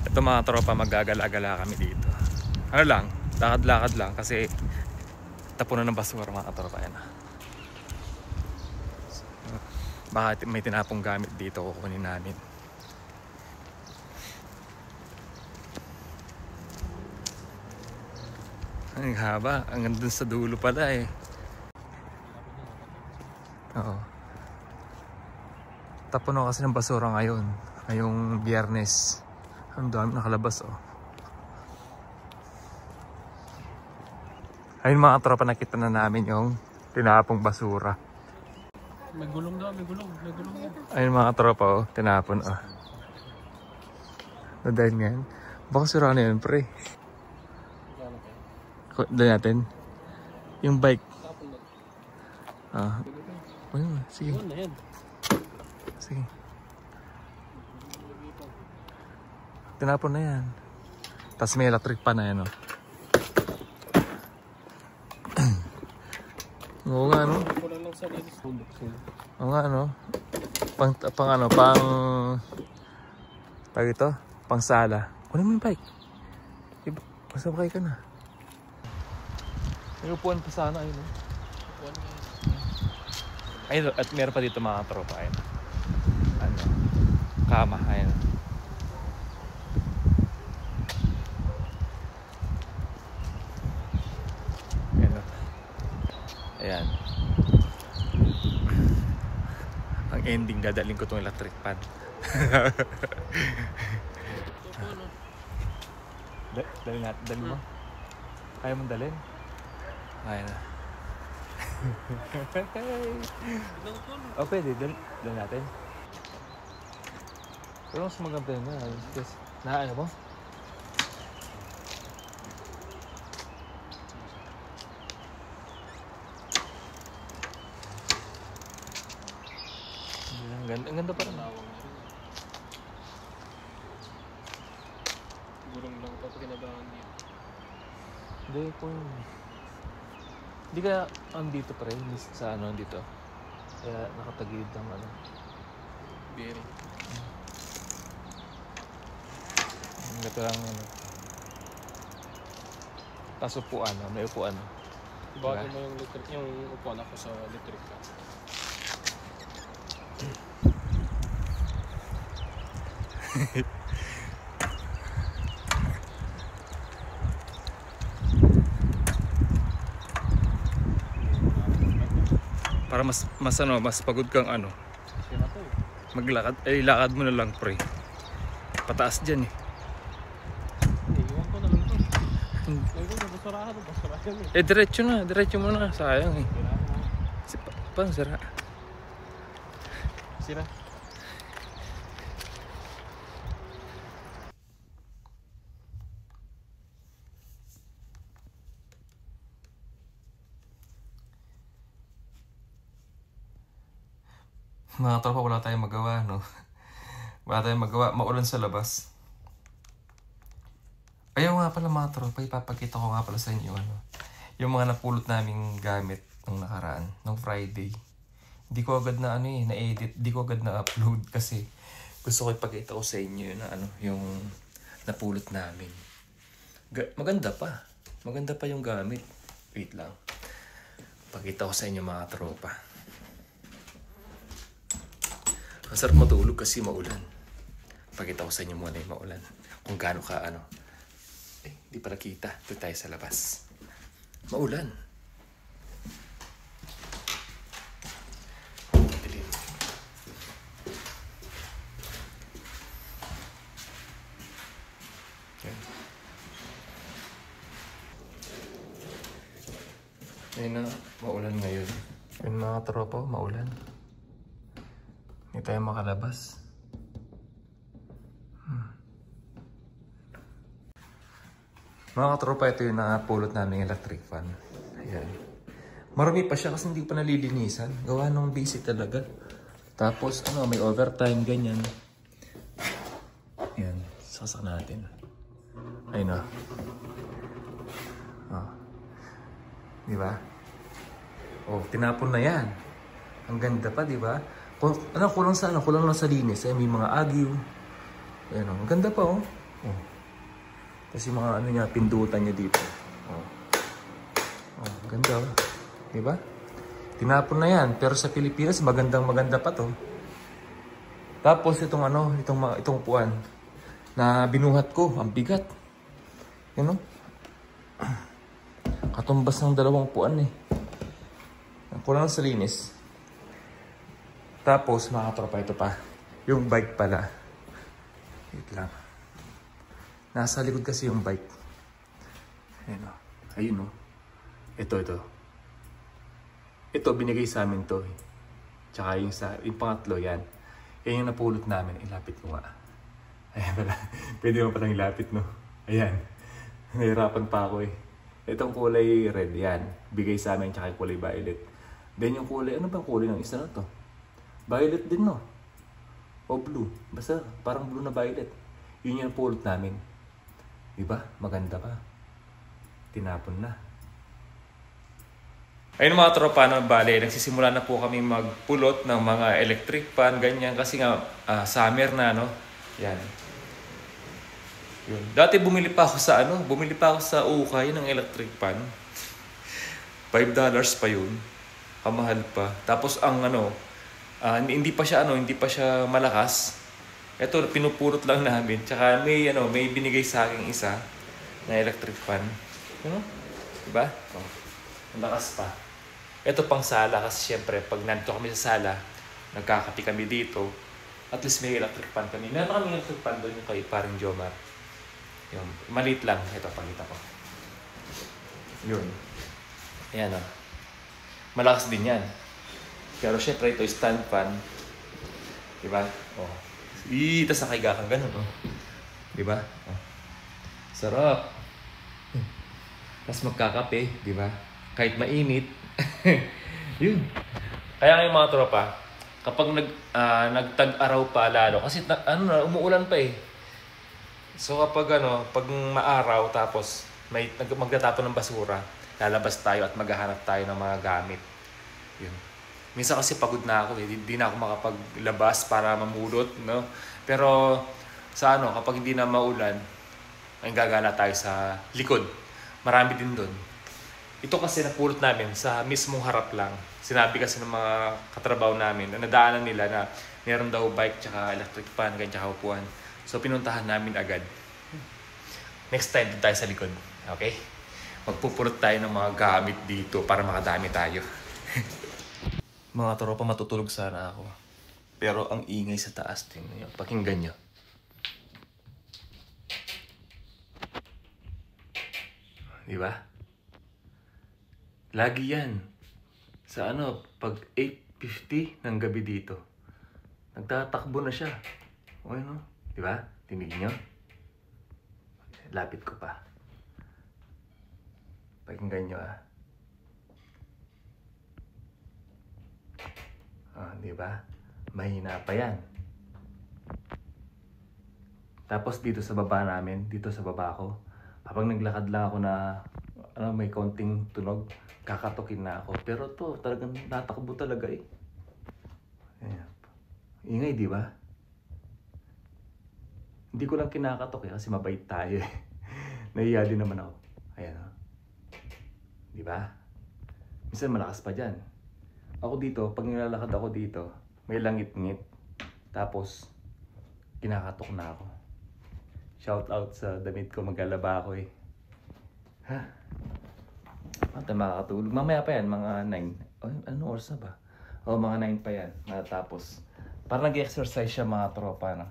Ito mga tropa, maggagala-gala kami dito. Ano lang, lakad-lakad lang kasi tapunan ng basura mga tropa. Yan. Baka may tinapong gamit dito, kukunin namin. Ang haba, hanggang dun sa dulo pala eh. Oo. Tapunan kasi ng basura ngayon. Ngayong Biyernes. Ang dami nakalabas oh. Ayun mga tropa, nakita na namin yung tinapong basura. May gulong daw, may gulong. Ayun mga tropa oh, tinapon oh. No, dahil ngayon. Baka sira na yun pre. Doon natin. Yung bike. Ah. Ayun, sige. Sige. Tinapon na yan. Tapos may electric pa na yan oh. Oo nga no. Oo nga no. Pang tag ito, pang sala. Kunin mo yung bike. Masabakay ka na. May upuan pa sana ayun no. Ayun, at meron pa dito mga tropa ayun. Ano? Kama ayun. Ayan. Ang ending, dadaling ko itong electric pan. Dali natin, dali mo. Kaya mong dalhin? Kaya na. O pwede, dali natin. Pero mas maganda yun na. Ano mo? Ang ganda pa rin. Gulong lang pa kinabangan dito. Hindi po yun. Hindi kaya dito pa rin sa ano dito. Kaya nakatagilid ng ano. Bearing. Ang gato lang ano. Tapos upuan, may upuan. Bago mo yung electric, yung upuan ako sa electric ka. Para mas pagod kang ano. Maglakad, lakad mo na lang pre. Pataas diyan eh. Iwan ko na lang to. Basurahan eh. Diretso mo na, sayang eh. Paano sira? Sira. Mga tropa, wala tayong magawa, no? Wala tayong magawa, maulan sa labas. Ayaw nga pala mga tropa, ipapakita ko nga pala sa inyo, ano? Yung mga napulot naming gamit nung nakaraan, nung Friday. Hindi ko agad na na-edit, hindi ko agad na-upload kasi gusto ko ipakita ko sa inyo na yung napulot namin. Maganda pa yung gamit. Wait lang. Pakita ko sa inyo mga tropa. Masarap matulog kasi maulan. Pakita ko sa inyo muna yung maulan. Kung gaano ka hindi pa nakita. Ito tayo sa labas. Maulan. Dilim. Yan. Ayun na, maulan ngayon. Yun mga tropa, maulan. Hindi tayo makalabas. Mga katropa, ito yung napulot namin electric fan. Ayan. Marami pa siya kasi hindi pa nalilinisan. Gawa nung busy talaga. Tapos may overtime, ganyan. Ayan, sasak natin. Ayun na. Diba? Tinapon na yan. Ang ganda pa, diba? Kulang lang sa linis. May mga agiw. Ayan, ang ganda pa, Oh. Tapos yung mga ano niya, pindutan niya dito. Oh. Oh, ganda oh. Diba? Tinapon na yan. Pero sa Pilipinas, maganda pa to. Tapos itong ano, itong upuan na binuhat ko, ang bigat. You know? Katumbas ng dalawang upuan eh. Kulang sa linis. Tapos, mga tropa, ito pa. Yung bike pala. Wait lang. Nasa likod kasi yung bike. Ayun o. Ayun o. Ito. Ito, binigay sa amin to. Tsaka yung pangatlo, yan. Yan yung napulot namin. Ilapit ko nga. Ayan pala. Pwede mo palang ilapit, no? Ayan. Nahirapan pa ako eh. Itong kulay red, yan. Bigay sa amin, tsaka yung kulay violet. Then yung kulay, ano bang kulay ng isa na to? Violet din, no? O blue. Basta parang blue na violet. Yun yung napulot namin. Diba? Maganda pa. Tinapon na. Ayun mga tropa na bale, nagsisimula na po kami magpulot ng mga electric fan, ganyan. Kasi nga, summer na, no? Yan. Yun. Dati bumili pa ako sa ukay ng electric fan. $5 pa yun. Kamahal pa. Tapos ang hindi pa siya malakas. Ito, pinupurot lang namin. Tsaka may binigay sa akin isa na electric fan. Ano? Diba? Oh. Ang lakas pa. Ito pang sala kasi syempre pag nandito kami sa sala, nagkakapi kami dito. At least may electric fan kami. Meron kami electric fan doon yung kay paring Jomar. Yung maliit lang. Ito, pakita ko. Yun. Ayan o. Malakas din yan. Pero syempre ito stand fan. Diba? Oh. Tapos nakahiga kang ganun. Oh. Diba? Oh. Sarap. Tapos magkakape. Diba? Kahit mainit. Yun. Kaya ngayon mga tropa, kapag nagtag-araw pa lalo, kasi umuulan pa eh. So kapag pag maaraw tapos magtatapon ng basura, lalabas tayo at maghahanap tayo ng mga gamit. Yun. Minsan kasi pagod na ako eh. Hindi na ako makapaglabas para mamulot, no? Pero sa kapag hindi na maulan, ay gagala tayo sa likod. Marami din doon. Ito kasi napulot namin sa mismong harap lang. Sinabi kasi ng mga katrabaho namin na nadaanan nila na meron daw bike tsaka electric fan, ganyan tsaka upuan. So pinuntahan namin agad. Next time doon tayo sa likod. Okay? Magpupulot tayo ng mga gamit dito para makadami tayo. Mga tropa, matutulog sana ako. Pero ang ingay sa taas din. Pakinggan nyo. Diba? Lagi yan. Sa pag 8:50 ng gabi dito. Nagtatakbo na siya. O diba? Tinig nyo? Lapit ko pa. Pakinggan nyo diba? Mahina pa yan. Tapos dito sa baba namin, dito sa baba ko, kapag naglakad lang ako na may konting tunog, kakatukin na ako. Pero to, talagang natakbo talaga eh. Ayan. Ingay, di ba? Hindi ko lang kinakatok eh, kasi mabait tayo eh. Nahiya din naman ako. Ayan o. Di ba? Minsan malakas pa dyan. Ako dito, pag nilalakad ako dito, may langit-ngit. Tapos, kinakatok na ako. Shout out sa damit ko, maglalaba ako eh. Ha? Mata makakatulog. Mamaya pa yan, mga 9. Oh, ano oras na ba? Oh, mga 9 pa yan. Matapos. Parang nag-exercise siya mga tropa, no?